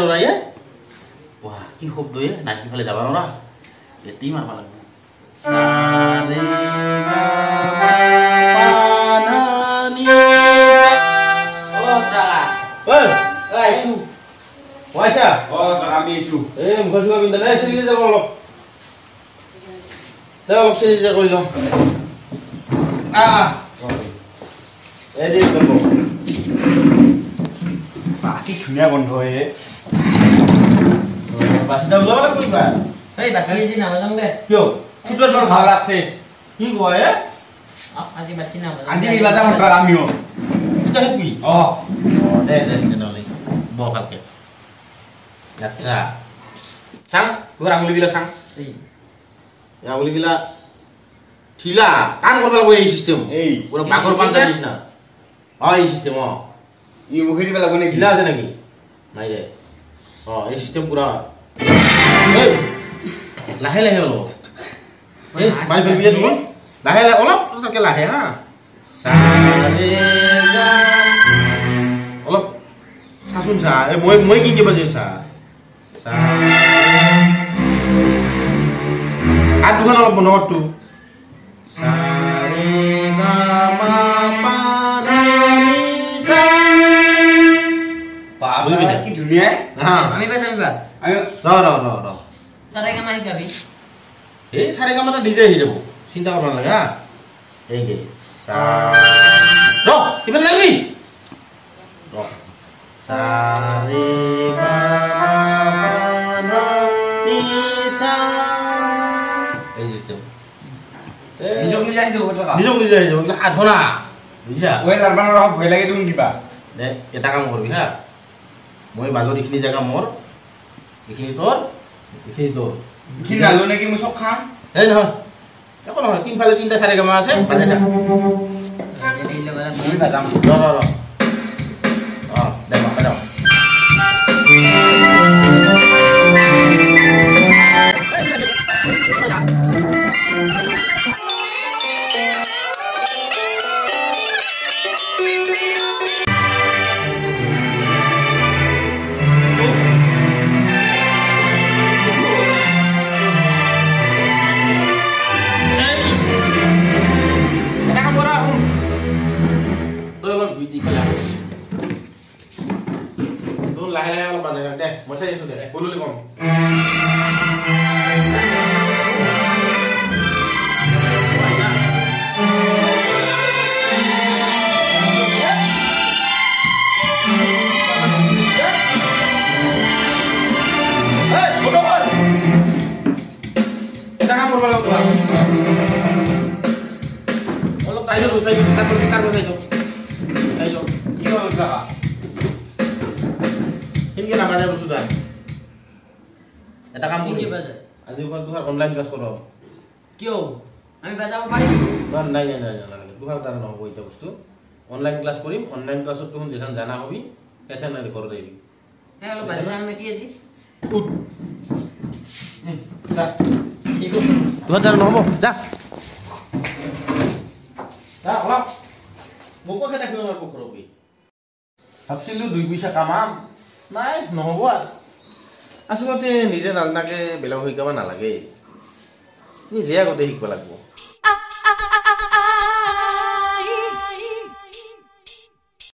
লৰা ইয়ে বাহ কি শব্দ ইয়ে না কি ফালে যাবা লৰা এতি মারবা লাগবে সারে গা পা নি ও টাকা ওই আইছু পয়সা ও আমি ইছু এ মুখজুয়া বিন্দা নাই সিলি যাব অলপ দাও অলপ সিলি যা কই যাও এদি করব কি ধুনীয়া গন্ধ এ বাসিদা ওলাবা কইবা এই বাসি জি নাম জান দে কিয় ফুটবল বৰ ভাল লাগছে কি কয় আজি বাসি নাম আজি ইলাজা মন্ত্রা আমিও এটা কি ও দে নলে বল কালকে আচ্ছা sang gua aঙুলি gila sang এই ya aঙুলি gila ঢিলা টান করবা লাগবে এই সিস্টেম এই পুরো বাগর পাঞ্জা দিস না এই সিস্টেম ই মুখে দিবা লাগব নেকি ঢিলা আছে নাকি নাই রে এই সিস্টেম পুরা এই লাহে লাহে হলো এই বাড়ি ফেলবি তুমি লাহে লাহে অলপ তোকে লাহে হা সারে গা অলপ সাসুন সা এই মই কি দিবা যে সা সা আর দুখান অলপ বন্ধ কর তু সারে গা মা পা নি সা বাবা কি ধুনীয়া হ্যাঁ আমি বাস আমি র তারে কে মারি গাবি এই সারে গা মাটা নিজে হয়ে যাব চিন্তা করবা না লাগা এই গে সা র ইবেন লাগবি র সারে গা মা নি সা এই সিস্টেম নিজক নিজে আহি যাব কথা নিজক নিজে হয়ে যাব এগুলো সাধনা বুঝছা ওই লাৰবানৰ হক ভয় লাগে তুমি কিবা দে এটা কাম কৰবি হ্যাঁ মই মাজৰ এইখিনি জায়গা মোৰ এইখিনি তোৰ এইখিনি তোৰ কি নালো নেকি মই সব খাম এই নহয় একো নহয় তিনফালে তিনটা চাৰে গামা আছে বাজে থাক এই লে বালা আমি বাজাম ৰ দে বাজাও লাহে লাহে অলপ বাজে দে মই চাই আছো দে কলুলি কম এটা কাম করবা লাগতো অলপ চাই যাও কি হল টাকা হিনকে না বাজার বস্তু দাম এটা কাম কি করি বাজে আজি ওখান দুহার অনলাইন ক্লাস করো কিও আমি বাজাব পারি নাই দুহার দ্বারা নহব এটা বস্তু অনলাইন ক্লাস করিম অনলাইন ক্লাসত তখন যেখান জানা হবি এখান না করে দিবি হ্যাঁ হলো বাজে জান নাকি আজি উঠ যা দুহার দ্বারা নহব যা যা অলপ মোকো খেতে খেয়ে আমার পুকুর হবি ভাবছিলো 2 পয়সা কামাম নাই নহব আর আসলতে নিজে নাজানাকে বেলেগ শিকাব নালাগে নিজে আগতে শিকিব লাগিব